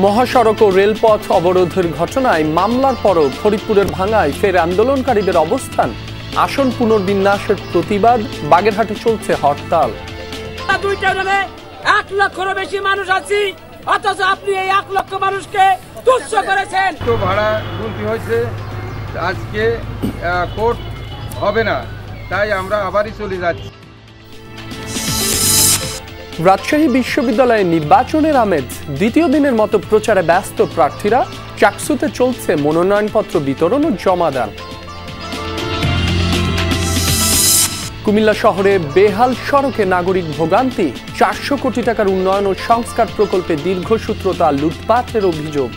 মহাসড়ক ও রেলপথ অবরোধের ঘটনায় মামলার পরও ফরিদপুরের ভাঙায় ফের আন্দোলনকারীদের অবস্থান। আসন পুনর্বিন্যাসের প্রতিবাদ, বাগেরহাটে চলছে হরতাল। 1 লক্ষেরও বেশি মানুষ আছি, অথচ আপনি এই 1 লক্ষ মানুষকে তুচ্ছ করেছেন। তো ভাড়া গুনতি হয়েছে, আজকে কোর্ট হবে না, তাই আমরা আবারই চলে যাচ্ছি। রাজশাহী বিশ্ববিদ্যালয়ে নির্বাচনের আমেজ, দ্বিতীয় দিনের মতো প্রচারে ব্যস্ত প্রার্থীরা। চাকসুতে চলছে মনোনয়নপত্র বিতরণ ও জমাদান। কুমিল্লা শহরে বেহাল সড়কে নাগরিক ভোগান্তি, 400 কোটি টাকার উন্নয়ন ও সংস্কার প্রকল্পে দীর্ঘসূত্রতা, লুটপাটের অভিযোগ।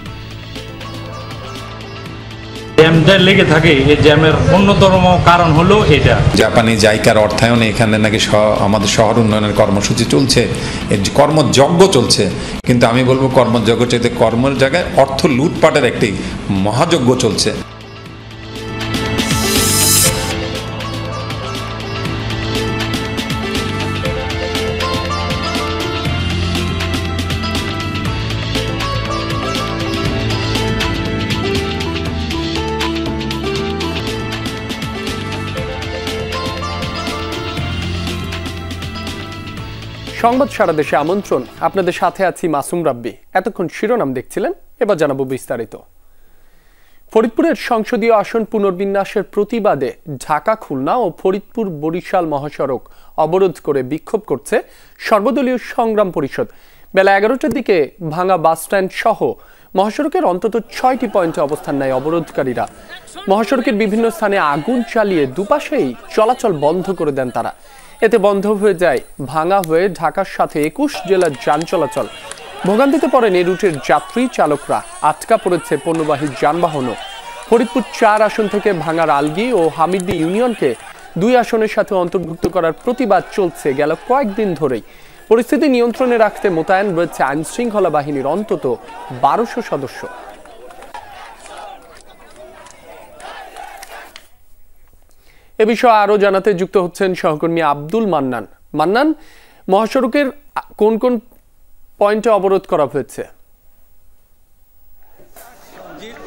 জ্যামটা লেগে থাকে, এই জ্যামের অন্যতম কারণ হলো এটা। জাপানি জাইকার অর্থায়নে এখানে নাকি আমাদের শহর উন্নয়নের কর্মসূচি চলছে, এর কর্মযজ্ঞ চলছে, কিন্তু আমি বলবো কর্মযজ্ঞ চাইতে কর্মের জায়গায় অর্থ লুটপাটের একটি মহাযজ্ঞ চলছে। সংবাদ সারা দেশে আমন্ত্রণ, আপনাদের সাথে আছি মাসুম রাব্বি। এতক্ষণ শিরোনাম দেখছিলেন, এবার জানাবো বিস্তারিত। ফরিদপুরের সংসদীয় আসন পুনর্বিন্যাসের প্রতিবাদে ঢাকা, খুলনা ও ফরিদপুর বরিশাল মহাসড়ক অবরোধ করে বিক্ষোভ করছে সর্বদলীয় সংগ্রাম পরিষদ। বেলা 11টার দিকে ভাঙা বাসস্ট্যান্ড সহ মহাসড়কের অন্তত 6টি পয়েন্টে অবস্থান নেয় অবরোধকারীরা। মহাসড়কের বিভিন্ন স্থানে আগুন চালিয়ে দুপাশেই চলাচল বন্ধ করে দেন তারা। এতে বন্ধ হয়ে যায় ভাঙা হয়ে ঢাকার সাথে 21 জেলার যান চলাচল। ভোগান্তিতে পড়েন এই রুটের যাত্রী চালকরা, আটকা পড়েছে পণ্যবাহী যানবাহনও। ফরিদপুর 4 আসন থেকে ভাঙার আলগি ও হামিদ্দি ইউনিয়নকে 2 আসনের সাথে অন্তর্ভুক্ত করার প্রতিবাদ চলছে গেল কয়েকদিন ধরেই। পরিস্থিতি নিয়ন্ত্রণে রাখতে মোতায়েন রয়েছে আইন শৃঙ্খলা বাহিনীর অন্তত 1200 সদস্য। এ বিষয়ে আরো জানাতে যুক্ত হচ্ছেন সহকর্মী আব্দুল মান্নান। মান্নান, মহাসড়কের কোন কোন পয়েন্টে অবরোধ করা হয়েছে?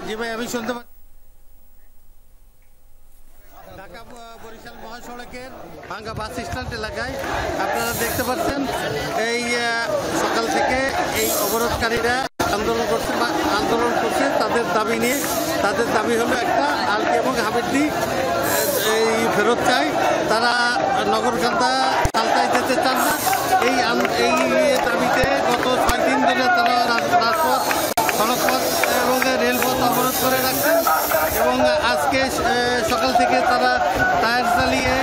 জি ভাই, আমি শুনতে পাচ্ছি। ঢাকা বরিশাল মহাসড়কের ভাঙ্গা বাস স্ট্যান্ড এলাকায় আপনারা দেখতে পাচ্ছেন, এই সকাল থেকে এই অবরোধকারীরা আন্দোলন করছে তাদের দাবি নিয়ে। তাদের দাবি হলো একটা, আলকি এবং হামিদ্দি এই ফেরত চাই। তারা নগরকান্দা চালতায় যেতে চান না। এই দাবিতে গত 6 দিন ধরে তারা রাজপথ, সড়কপথ এবং রেলপথ অবরোধ করে রাখছেন এবং আজকে সকাল থেকে তারা টায়ার চালিয়ে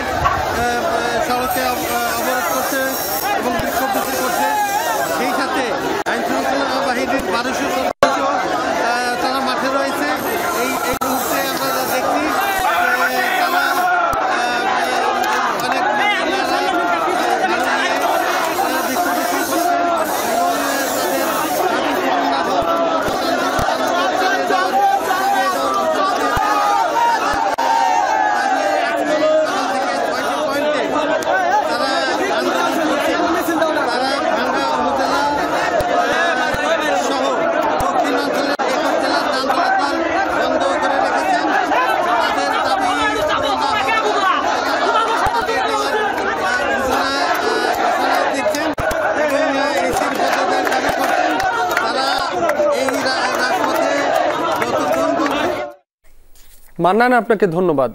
সড়কে অবরোধ করছে এবং বিক্ষোভ করছে। সেই সাথে আইন শৃঙ্খলা বাহিনীর 1200 সদস্য তারা মাঠে রয়েছে। এই মুহূর্তে আমরা দেখছি মান্নান, আপনাকে ধন্যবাদ।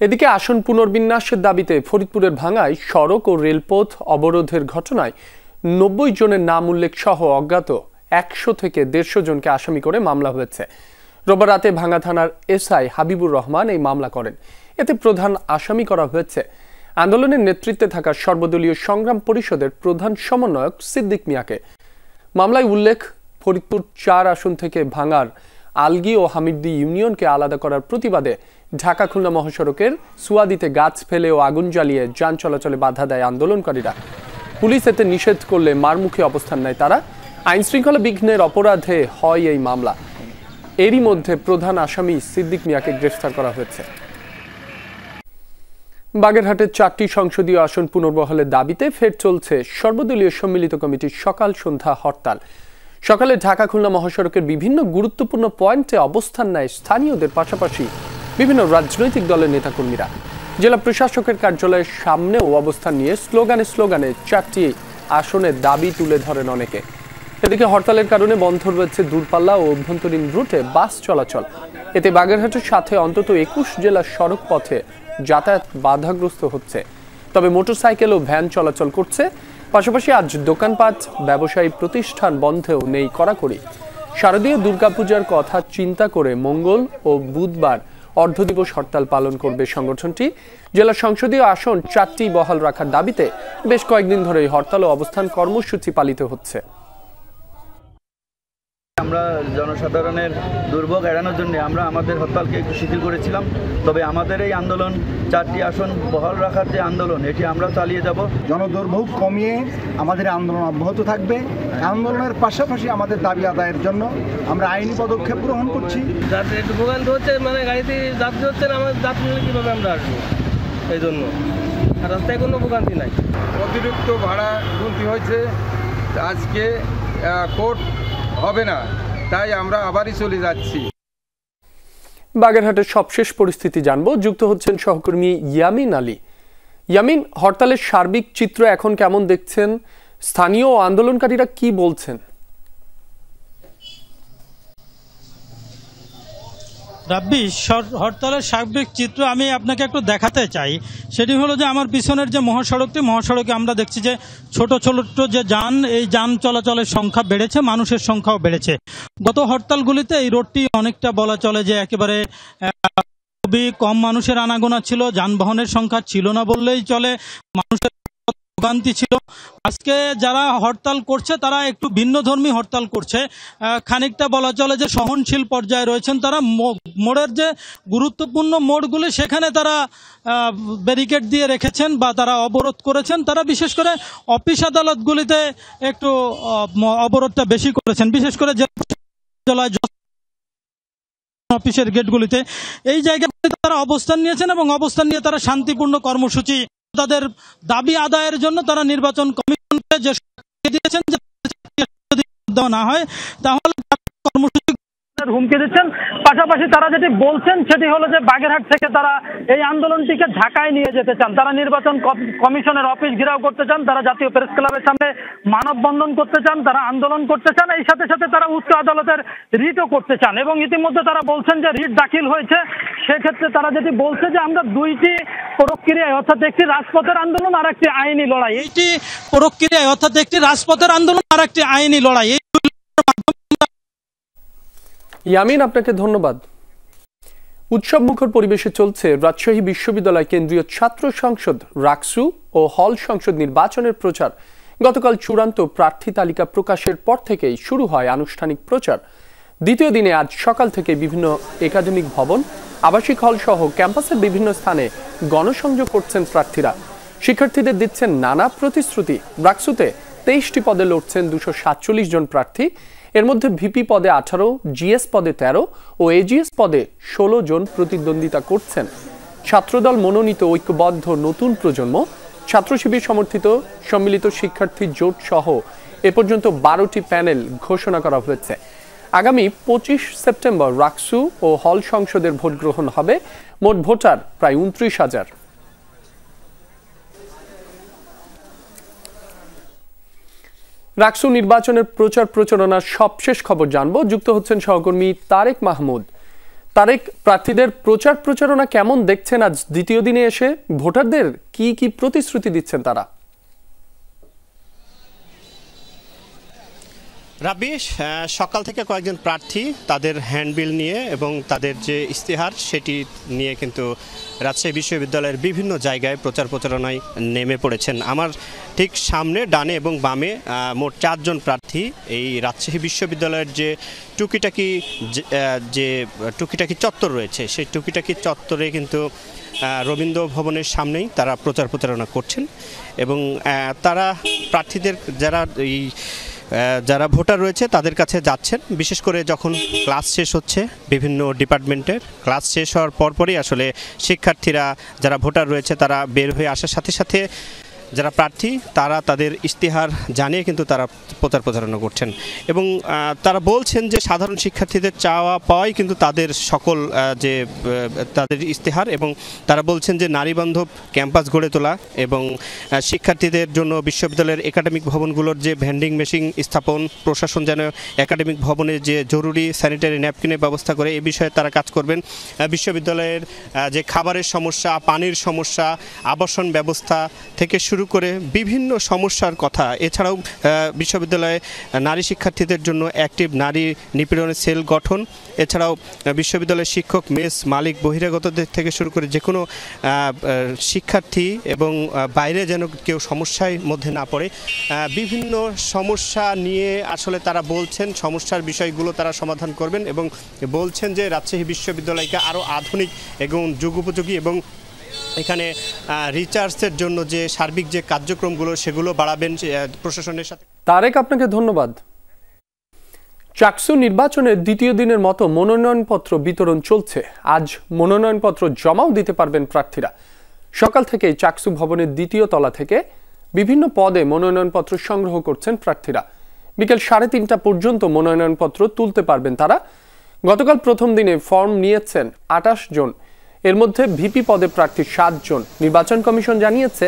এদিকে আসন পুনর্বিন্যাসের দাবিতে ফরিদপুরের ভাঙায় সড়ক ও রেলপথ অবরোধের ঘটনায় 90 জনের নাম উল্লেখ সহ অজ্ঞাত 100 থেকে 150 জনকে আসামি করে মামলা হয়েছে। রোববার রাতে ভাঙা থানার এসআই হাবিবুর রহমান এই মামলা করেন। এতে প্রধান আসামি করা হয়েছে আন্দোলনের নেতৃত্বে থাকা সর্বদলীয় সংগ্রাম পরিষদের প্রধান সমন্বয়ক সিদ্দিক মিয়াকে। মামলায় উল্লেখ, ফরিদপুর 4 আসন থেকে ভাঙার আলগি ও হামিদ্দি ইউনিয়নকে আলাদা করার প্রতিবাদে ঢাকা খুলনা মহাসড়কের সুয়াদিতে গাছ ফেলে ও আগুন জ্বালিয়ে যান চলাচলে বাধা দেয় আন্দোলনকারীরা। পুলিশ এতে নিষেধ করলে মারমুখী অবস্থান নেয় তারা। আইন শৃঙ্খলা বিঘ্নের অপরাধে হয় এই মামলা। এরই মধ্যে প্রধান আসামি সিদ্দিক মিয়াকে গ্রেফতার করা হয়েছে। বাগেরহাটের 4টি সংসদীয় আসন পুনর্বহালের দাবিতে ফের চলছে সর্বদলীয় সম্মিলিত কমিটির সকাল সন্ধ্যা হরতাল। সকালে ঢাকা খুলনা মহাসড়কের বিভিন্ন গুরুত্বপূর্ণ পয়েন্টে অবস্থান নেয় স্থানীয়দের পাশাপাশি বিভিন্ন রাজনৈতিক দলের নেতাকর্মীরা। জেলা প্রশাসকের কার্যালয়ের সামনেও অবস্থান নিয়ে স্লোগানে 4টি আসনের দাবি তুলে ধরেন অনেকে। এদিকে হরতালের কারণে বন্ধ রয়েছে দূরপাল্লা ও অভ্যন্তরীণ রুটে বাস চলাচল। এতে বাগেরহাটের সাথে অন্তত 21 জেলার সড়ক পথে যাতায়াত বাধাগ্রস্ত হচ্ছে। তবে মোটরসাইকেল ও ভ্যান চলাচল করছে। পাশাপাশি আজ দোকানপাট, ব্যবসায়ী প্রতিষ্ঠান বন্ধেও নেই কড়াকড়ি। শারদীয় দুর্গাপূজার কথা চিন্তা করে মঙ্গল ও বুধবার অর্ধদিবস হরতাল পালন করবে সংগঠনটি। জেলা সংসদীয় আসন 4টি বহাল রাখার দাবিতে বেশ কয়েকদিন ধরে হরতাল ও অবস্থান কর্মসূচি পালিত হচ্ছে। আমরা জনসাধারণের দুর্ভোগ এড়ানোর জন্য আমরা আমাদের হরতালকে একটু শিথিল করেছিলাম। তবে আমাদের এই আন্দোলন 4টি আসন বহাল রাখার যে আন্দোলন, এটি আমরা চালিয়ে যাব। জনদুর্ভোগ কমিয়ে আমাদের আন্দোলন অব্যাহত থাকবে। আন্দোলনের পাশাপাশি আমাদের দাবি আদায়ের জন্য আমরা আইনি পদক্ষেপ গ্রহণ করছি। যাদের একটু ভোগান্তি হচ্ছে, মানে গাড়িতে যাত্রী হচ্ছে না, আমাদের যাত্রী কীভাবে আমরা আসবো, এই জন্য রাস্তায় কোনো ভোগান্তি নাই। অতিরিক্ত ভাড়া গুনতি হয়েছে, আজকে কোর্ট হবে না, তাই আমরা আবারই চলে যাচ্ছি। বাগেরহাটের সবশেষ পরিস্থিতি জানবো, যুক্ত হচ্ছেন সহকর্মী ইয়ামিন আলী। ইয়ামিন, হরতালের সার্বিক চিত্র এখন কেমন দেখছেন? স্থানীয় আন্দোলনকারীরা কি বলছেন? রাব্বি, হরতালের সার্বিক চিত্র আমি আপনাকে একটু দেখাতে চাই। সেটি হলো যে আমার পিছনের যে মহাসড়কে আমরা দেখছি যে ছোট যে যান, এই যান চলাচলের সংখ্যা বেড়েছে, মানুষের সংখ্যাও বেড়েছে। গত হরতালগুলিতে এই রোডটি অনেকটা বলা চলে যে একেবারে খুবই কম মানুষের আনাগোনা ছিল, যানবাহনের সংখ্যা ছিল না বললেই চলে, মানুষের ভোগান্তি ছিল। আজকে যারা হরতাল করছে তারা একটু ভিন্নধর্মী হরতাল করছে, খানিকটা বলা চলে যে সহনশীল পর্যায়ে রয়েছেন তারা। মোড়ের যে গুরুত্বপূর্ণ মোড়গুলি সেখানে তারা ব্যারিকেড দিয়ে রেখেছেন বা তারা অবরোধ করেছেন। তারা বিশেষ করে অফিস আদালতগুলিতে একটু অবরোধটা বেশি করেছেন, বিশেষ করে জেলায় অফিসের গেটগুলিতে। এই জায়গাগুলিতে তারা অবস্থান নিয়েছেন এবং অবস্থান নিয়ে তারা শান্তিপূর্ণ কর্মসূচি, তাদের দাবি আদায়ের জন্য তারা নির্বাচন কমিশনকে যে দিয়েছেন যে দেওয়া না হয় তাহলে কর্মসূচি হুমকি দিচ্ছেন। পাশাপাশি তারা যেটি বলছেন সেটি হলো যে বাগেরহাট থেকে তারা এই আন্দোলনটিকে ঢাকায় নিয়ে যেতে চান। তারা নির্বাচন কমিশনের অফিস ঘেরাও করতে চান, তারা জাতীয় প্রেস ক্লাবের সামনে মানববন্ধন করতে চান, তারা আন্দোলন করতে চান। এই সাথে সাথে তারা উচ্চ আদালতের রিটও করতে চান এবং ইতিমধ্যে তারা বলছেন যে রিট দাখিল হয়েছে। সেক্ষেত্রে তারা যেটি বলছে যে আমরা 2টি প্রক্রিয়ায়, অর্থাৎ একটি রাজপথের আন্দোলন আর একটি আইনি লড়াই, এইটি প্রক্রিয়ায় অর্থাৎ একটি রাজপথের আন্দোলন আর একটি আইনি লড়াই। ইয়ামিন, আপনাকে ধন্যবাদ। উৎসবমুখর পরিবেশে চলছে রাজশাহী বিশ্ববিদ্যালয় কেন্দ্রীয় ছাত্র সংসদ রাকসু ও হল সংসদ নির্বাচনের প্রচার। গতকাল চূড়ান্ত প্রার্থী তালিকা প্রকাশের পর থেকেই শুরু হয় আনুষ্ঠানিক প্রচার। দ্বিতীয় দিনে আজ সকাল থেকে বিভিন্ন একাডেমিক ভবন, আবাসিক হল সহ ক্যাম্পাসের বিভিন্ন স্থানে গণসংযোগ করছেন প্রার্থীরা। শিক্ষার্থীদের দিচ্ছেন নানা প্রতিশ্রুতি। রাকসুতে 23টি পদে লড়ছেন 247 জন প্রার্থী। এর মধ্যে ভিপি পদে 18, জিএস পদে 13 ও এজিএস পদে 16 জন প্রতিদ্বন্দ্বিতা করছেন। ছাত্রদল মনোনীত ঐক্যবদ্ধ নতুন প্রজন্ম, ছাত্র শিবির সমর্থিত সম্মিলিত শিক্ষার্থী জোট সহ এ পর্যন্ত 12টি প্যানেল ঘোষণা করা হয়েছে। আগামী 25 সেপ্টেম্বর রাকসু ও হল সংসদের ভোট গ্রহণ হবে। মোট ভোটার প্রায় 29,000। রাকসু নির্বাচনের প্রচার প্রচারণার সবশেষ খবর জানবো, যুক্ত হচ্ছেন সহকর্মী তারেক মাহমুদ। তারেক, প্রার্থীদের প্রচার প্রচারণা কেমন দেখছেন আজ দ্বিতীয় দিনে এসে? ভোটারদের কি কি প্রতিশ্রুতি দিচ্ছেন তারা? রাব্বি, সকাল থেকে কয়েকজন প্রার্থী তাদের হ্যান্ডবিল নিয়ে এবং তাদের যে ইশতেহার সেটি নিয়ে কিন্তু রাজশাহী বিশ্ববিদ্যালয়ের বিভিন্ন জায়গায় প্রচার প্রচারণায় নেমে পড়েছেন। আমার ঠিক সামনে, ডানে এবং বামে মোট 4 জন প্রার্থী এই রাজশাহী বিশ্ববিদ্যালয়ের যে টুকিটাকি চত্বর রয়েছে, সেই টুকিটাকি চত্বরে কিন্তু রবীন্দ্র ভবনের সামনেই তারা প্রচার প্রচারণা করছেন এবং তারা প্রার্থীদের যারা এই যারা ভোটার রয়েছে তাদের কাছে যাচ্ছেন, বিশেষ করে যখন ক্লাস শেষ হচ্ছে বিভিন্ন ডিপার্টমেন্টের ক্লাস শেষ হওয়ার পরপরই আসলে শিক্ষার্থীরা যারা ভোটার রয়েছে তারা বের হয়ে আসার সাথে সাথে যারা প্রার্থী তারা তাদের ইশতেহার জানিয়ে কিন্তু তারা প্রচারণা করছেন এবং তারা বলছেন যে সাধারণ শিক্ষার্থীদের চাওয়া পাওয়াই কিন্তু তাদের সকল যে তাদের ইশতেহার, এবং তারা বলছেন যে নারীবান্ধব ক্যাম্পাস গড়ে তোলা এবং শিক্ষার্থীদের জন্য বিশ্ববিদ্যালয়ের একাডেমিক ভবনগুলোর যে ভেন্ডিং মেশিন স্থাপন, প্রশাসন যেন একাডেমিক ভবনে যে জরুরি স্যানিটারি ন্যাপকিনের ব্যবস্থা করে এ বিষয়ে তারা কাজ করবেন। বিশ্ববিদ্যালয়ের যে খাবারের সমস্যা, পানির সমস্যা, আবাসন ব্যবস্থা থেকে শুরু করে বিভিন্ন সমস্যার কথা, এছাড়াও বিশ্ববিদ্যালয়ে নারী শিক্ষার্থীদের জন্য অ্যাক্টিভ নারী নিপীড়নের সেল গঠন, এছাড়াও বিশ্ববিদ্যালয়ের শিক্ষক, মেস মালিক, বহিরাগতদের থেকে শুরু করে যে কোনো শিক্ষার্থী এবং বাইরে যেন কেউ সমস্যার মধ্যে না পড়ে, বিভিন্ন সমস্যা নিয়ে আসলে তারা বলছেন সমস্যার বিষয়গুলো তারা সমাধান করবেন এবং বলছেন যে রাজশাহী বিশ্ববিদ্যালয়কে আরও আধুনিক এবং যুগোপযোগী এবং এখানে রিসার্চের জন্য যে সার্বিক যে কার্যক্রমগুলো সেগুলো বাড়াবেন প্রশাসনের সাথে। তারেক, আপনাকে ধন্যবাদ। চাকসু নির্বাচনের দ্বিতীয় দিনের মতো মনোনয়নপত্র বিতরণ চলছে। আজ মনোনয়নপত্র জমাও দিতে পারবেন প্রার্থীরা। সকাল থেকেই চাকসু ভবনের দ্বিতীয় তলা থেকে বিভিন্ন পদে মনোনয়নপত্র সংগ্রহ করছেন প্রার্থীরা। বিকেল 3:30 পর্যন্ত মনোনয়নপত্র তুলতে পারবেন তারা। গতকাল প্রথম দিনে ফর্ম নিয়েছেন 28 জন, এর মধ্যে ভিপি পদে প্রার্থী 7 জন। নির্বাচন কমিশন জানিয়েছে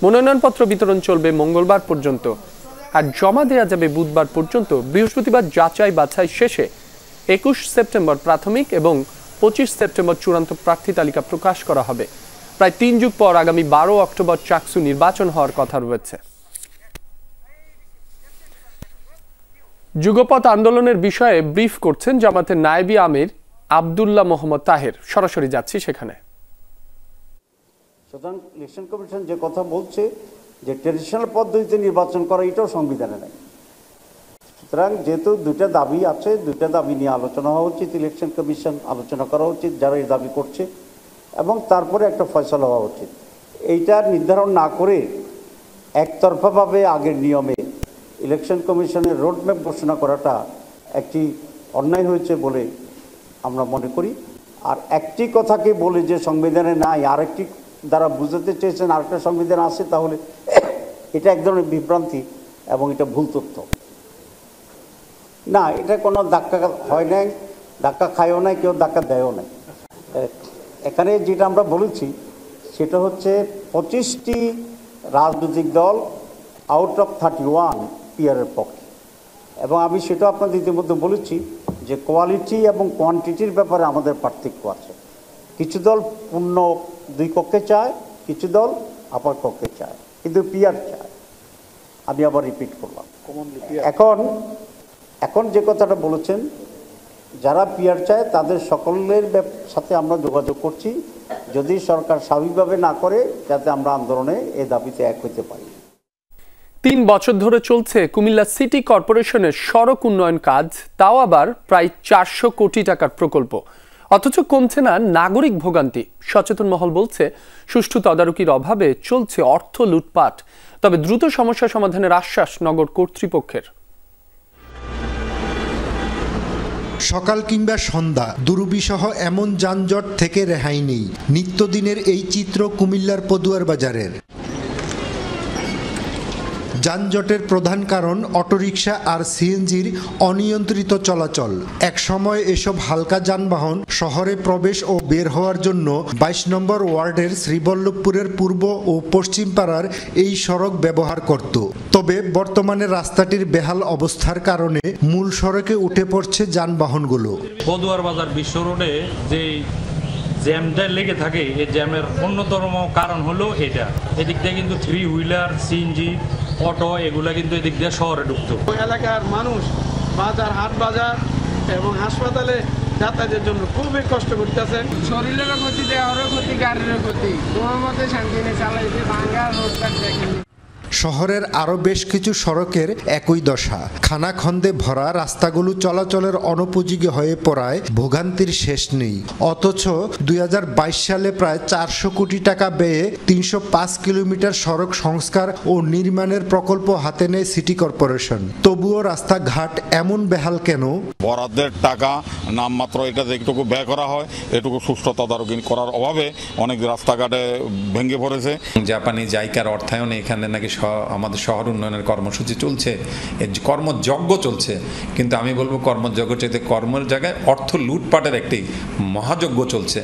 মনোনয়নপত্র বিতরণ চলবে মঙ্গলবার পর্যন্ত, আর জমা দেওয়া যাবে বুধবার পর্যন্ত। বৃহস্পতিবার যাচাই বাছাই শেষে 21 সেপ্টেম্বর প্রাথমিক এবং 25 সেপ্টেম্বর চূড়ান্ত প্রার্থী তালিকা প্রকাশ করা হবে। প্রায় 3 যুগ পর আগামী 12 অক্টোবর চাকসু নির্বাচন হওয়ার কথা রয়েছে। যুগপৎ আন্দোলনের বিষয়ে ব্রিফ করছেন জামাতের নায়েবি আমির আব্দুল্লাহ মোহাম্মদ তাহের। সরাসরি যাচ্ছি সেখানে। সুতরাং ইলেকশন কমিশন যে কথা বলছে যে ট্রেডিশনাল পদ্ধতিতে নির্বাচন করা, এটাও সংবিধানে নেই। সুতরাং যেহেতু দুইটা দাবি আছে, দুইটা দাবি নিয়ে আলোচনা হওয়া উচিত, ইলেকশন কমিশন আলোচনা করা উচিত যারা এই দাবি করছে, এবং তারপরে একটা ফয়সালা হওয়া উচিত। এইটা নির্ধারণ না করে একতরফাভাবে আগের নিয়মে ইলেকশন কমিশনের রোডম্যাপ ঘোষণা করাটা একটি অন্যায় হয়েছে বলে আমরা মনে করি। আর একটি কথাকে বলে যে সংবিধানে নাই, আরেকটি দ্বারা বুঝাতে চেয়েছেন আরেকটা সংবিধান আছে, তাহলে এটা এক ধরনের বিভ্রান্তি এবং এটা ভুল তথ্য। না, এটা কোনো ধাক্কা হয় নাই, ধাক্কা খায়ও নাই, কেউ ধাক্কা দেয়ও নাই। এখানে যেটা আমরা বলেছি সেটা হচ্ছে 25টি রাজনৈতিক দল আউট অফ 31 পিয়ারের পক্ষে, এবং আমি সেটা আপনাদের ইতিমধ্যে বলেছি যে কোয়ালিটি এবং কোয়ান্টিটির ব্যাপারে আমাদের পার্থক্য আছে। কিছু দল পূর্ণ 2 কক্ষে চায়, কিছু দল আপার কক্ষে চায়, কিন্তু পিয়ার চায়। আমি আবার রিপিট করলাম, এখন যে কথাটা বলেছেন যারা পিয়ার চায় তাদের সকলের সাথে আমরা যোগাযোগ করছি, যদি সরকার স্বাভাবিকভাবে না করে, যাতে আমরা আন্দোলনে এই দাবিতে এক হতে পারি। 3 বছর ধরে চলছে কুমিল্লা সিটি কর্পোরেশনের সড়ক উন্নয়ন কাজ, তাও আবার প্রায় 400 কোটি টাকার প্রকল্প, অথচ কমছে না নাগরিক ভোগান্তি। সচেতন মহল বলছে সুষ্ঠু তদারকির অভাবে চলছে অর্থ লুটপাট। তবে দ্রুত সমস্যা সমাধানের আশ্বাস নগর কর্তৃপক্ষের। সকাল কিংবা সন্ধ্যা দুরুবিসহ এমন যানজট থেকে রেহাই নেই। নিত্যদিনের এই চিত্র কুমিল্লার পদুয়ার বাজারের। যানজটের প্রধান কারণ অটোরিকশা আর সিএনজির অনিয়ন্ত্রিত চলাচল। এক সময় এসব হালকা যানবাহন শহরে প্রবেশ ও বের হওয়ার জন্য 22 নম্বর ওয়ার্ডের শ্রীবল্লভপুরের পূর্ব ও পশ্চিম পাড়ার এই সড়ক ব্যবহার করত। তবে বর্তমানে রাস্তাটির বেহাল অবস্থার কারণে মূল সড়কে উঠে পড়ছে যানবাহনগুলো। পদুয়ার বাজার বিশ্ব রোডে যে জ্যামটা লেগে থাকে, এই জ্যামের অন্যতম কারণ হলো এটা। এদিক দিয়ে কিন্তু 3 হুইলার, সিএনজি, অটো এগুলা কিন্তু এদিক দিয়ে শহরে ঢুকতো। এলাকার মানুষ বাজার, হাট বাজার এবং হাসপাতালে যাতায়াতের জন্য খুবই কষ্ট করতেছেন। শরীরেরও ক্ষতি, দেহেরও ক্ষতি, গাড়িরও ক্ষতি। তোমার মধ্যে শান্তি নেই, চালাইতে ভাঙ্গা রোডটা দেখেন। শহরের আরও বেশ কিছু সড়কের একই দশা। খানাখন্দে ভরা রাস্তাগুলো চলাচলের অনুপযোগী হয়ে পড়ায় ভোগান্তির শেষ নেই। অথচ 2022 সালে প্রায় 400 কোটি টাকা ব্যয়ে 305 কিলোমিটার সড়ক সংস্কার ও নির্মাণের প্রকল্প হাতে নেয় সিটি কর্পোরেশন। তবুও রাস্তাঘাট এমন বেহাল কেন? বরাদ্দের টাকা নামমাত্র এটা যেটুকু ব্যয় করা হয় এটুকু সুষ্ঠু তদারকি করার অভাবে অনেক রাস্তাঘাটে ভেঙে পড়েছে। জাপানি জাইকার অর্থায়নে এখানে নাকি আমাদের শহর উন্নয়নের কর্মসূচি চলছে, কর্মযজ্ঞ চলছে, কিন্তু আমি বলবো কর্মযজ্ঞ চাইতে কর্মের জায়গায় অর্থ লুটপাটের একটি মহাযজ্ঞ চলছে।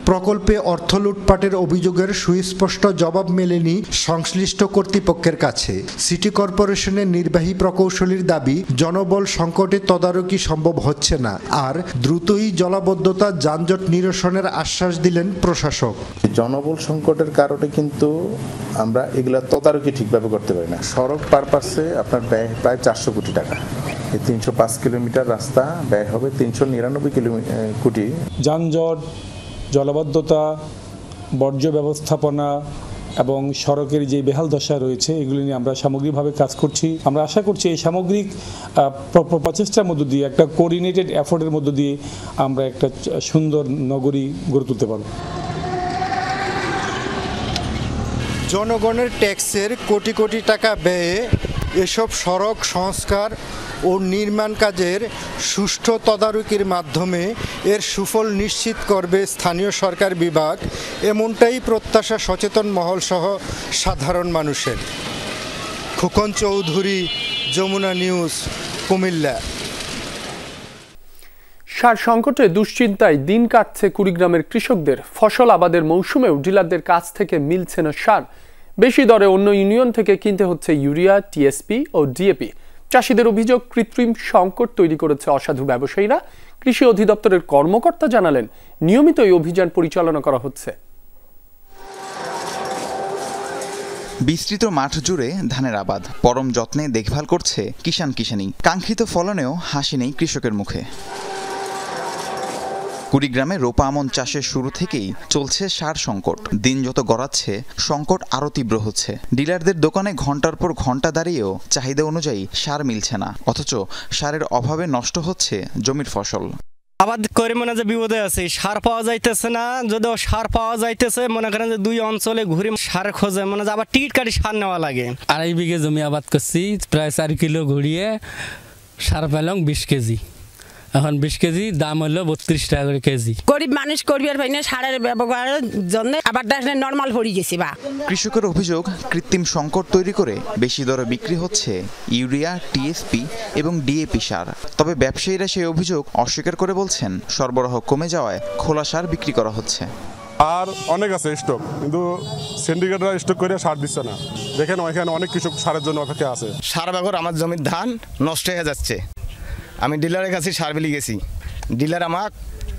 প্রকল্পে অর্থ লুটপাটের অভিযোগের সুস্পষ্ট জবাব মেলেনি সংশ্লিষ্ট কর্তৃপক্ষের কাছে। সিটি কর্পোরেশনের নির্বাহী প্রকৌশলীর দাবি, জনবল সংকটে তদারকি সম্ভব হচ্ছে না, আর দ্রুতই জলাবদ্ধতা যানজট নিরসনের আশ্বাস দিলেন প্রশাসক। জনবল সংকটের কারণে কিন্তু আমরা এগুলা তদারকি ঠিকভাবে করতে পারি না। সড়ক পারপাসে আপনার ব্যয় প্রায় 400 কোটি টাকা। এই 305 কিলোমিটার রাস্তা ব্যয় হবে 399 কোটি। যানজট, জলাবদ্ধতা, বর্জ্য ব্যবস্থাপনা এবং সড়কের যে বেহাল দশা রয়েছে এগুলি নিয়ে আমরা সামগ্রিকভাবে কাজ করছি। আমরা আশা করছি এই সামগ্রিক প্রচেষ্টার মধ্য দিয়ে, একটা কোঅর্ডিনেটেড এফোর্টের মধ্য দিয়ে আমরা একটা সুন্দর নগরী গড়ে তুলতে পারব। জনগণের ট্যাক্সের কোটি কোটি টাকা ব্যয়ে এসব সড়ক সংস্কার ও নির্মাণ কাজের সুষ্ঠু তদারকির মাধ্যমে এর সুফল নিশ্চিত করবে স্থানীয় সরকার বিভাগ, এমনটাই প্রত্যাশা সচেতন মহলসহ সাধারণ মানুষের। খোকন চৌধুরী, যমুনা নিউজ, কুমিল্লা। সার সংকটে দুশ্চিন্তায় দিন কাটছে কুড়িগ্রামের কৃষকদের। ফসল আবাদের মৌসুমেও ডিলারদের কাছ থেকে মিলছে না সার। বেশি দরে অন্য ইউনিয়ন থেকে কিনতে হচ্ছে ইউরিয়া, টিএসপি ও ডিএপি। চাষিদের অভিযোগ, কৃত্রিম সংকট তৈরি করেছে অসাধু ব্যবসায়ীরা। কৃষি অধিদপ্তরের কর্মকর্তা জানালেন, নিয়মিত এই অভিযান পরিচালনা করা হচ্ছে। বিস্তৃত মাঠ জুড়ে ধানের আবাদ, পরম যত্নে দেখভাল করছে কিষানি। কাঙ্ক্ষিত ফলনেও হাসি নেই কৃষকের মুখে। কুড়িগ্রামে রোপা আমন চাষের শুরু থেকেই চলছে সার সংকট। দিন যত গড়াচ্ছে সংকট আরও তীব্র হচ্ছে। ডিলারদের দোকানে ঘন্টার পর ঘন্টা দাঁড়িয়েও চাহিদা অনুযায়ী সার মিলছে না, অথচ সারের অভাবে নষ্ট হচ্ছে জমির ফসল। আবাদ করে মনে যে বিপদে আছে, সার পাওয়া যাইতেছে না। যদিও সার পাওয়া যাইতেছে, মনে করেন যে 2 অঞ্চলে ঘুরে সার খোঁজে, মনে যে আবার টিকিট কাটি সার নেওয়া লাগে। 2.5 বিঘে জমি আবাদ করছি, প্রায় 4 কিলো ঘুরিয়ে সার পেলাম 20 কেজি। এখন 20 কেজি দাম হলো 32 টাকা করে কেজি। গরিব মানুষ করবি আর ভাই না, সারের ব্যবহারের জন্য আবার নর্মাল পড়ে গেছে। বা কৃষকের অভিযোগ, কৃত্রিম সংকট তৈরি করে বেশি দরে বিক্রি হচ্ছে ইউরিয়া, টিএসপি এবং ডিএপি সার। তবে ব্যবসায়ীরা সেই অভিযোগ অস্বীকার করে বলছেন, সরবরাহ কমে যাওয়ায় খোলা সার বিক্রি করা হচ্ছে। আর অনেক আছে স্টক, কিন্তু সিন্ডিকেটরা স্টক করে সার দিচ্ছে না। দেখেন ওইখানে অনেক কৃষক সারের জন্য অপেক্ষা আছে। সার ব্যবহার আমার জমির ধান নষ্ট হয়ে যাচ্ছে। আমি ডিলারের কাছে সার বিলি গেছি, ডিলার আমার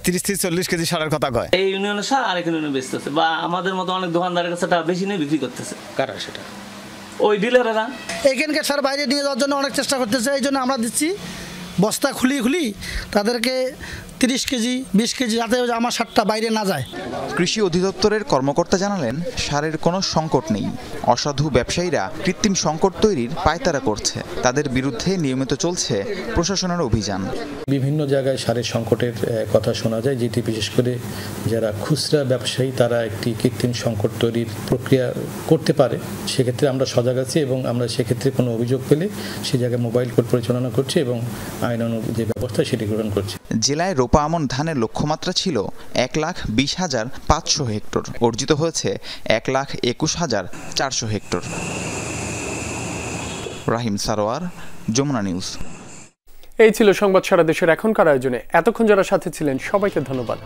30-40 কেজি সারের কথা কয়। এই ইউনিয়নের সার আরেক ইউনিয়নে বেচতেছে, বা আমাদের মতো অনেক দোকানদারের কাছে টাকা বেশি নিয়ে বিক্রি করতেছে। কারা সেটা? ওই ডিলারেরা। এখানকার সার বাইরে নিয়ে যাওয়ার জন্য অনেক চেষ্টা করতেছে, এই জন্য আমরা দিচ্ছি বস্তা খুলি তাদেরকে 30 কেজি 20 কেজি, যাতে আমার সারটা বাইরে না যায়। কৃষি অধিদপ্তরের কর্মকর্তা জানালেন, সারের কোনো সংকট নেই। অসাধু ব্যবসায়ীরা কৃত্রিম সংকট তৈরির পায়তারা করছে। তাদের বিরুদ্ধে নিয়মিত চলছে প্রশাসনের অভিযান। বিভিন্ন জায়গায় সারের সংকটের কথা শোনা যায়, যেটি বিশেষ করে যারা খুচরা ব্যবসায়ী তারা একটি কৃত্রিম সংকট তৈরির প্রক্রিয়া করতে পারে। সেক্ষেত্রে আমরা সজাগ আছি এবং আমরা সেক্ষেত্রে কোনো অভিযোগ পেলে সে জায়গায় মোবাইল কোর্ট পরিচালনা করছি এবং আইনানুগ যে ব্যবস্থা সেটি গ্রহণ করছি। জেলায় রোপা আমন ধানের লক্ষ্যমাত্রা ছিল 1,20,500 হেক্টর, অর্জিত হয়েছে 1,21,400 হেক্টর। রাহিম সারোয়ার, যমুনা নিউজ। এই ছিল সংবাদ সারা দেশের এখনকার আয়োজনে। এতক্ষণ যারা সাথে ছিলেন সবাইকে ধন্যবাদ।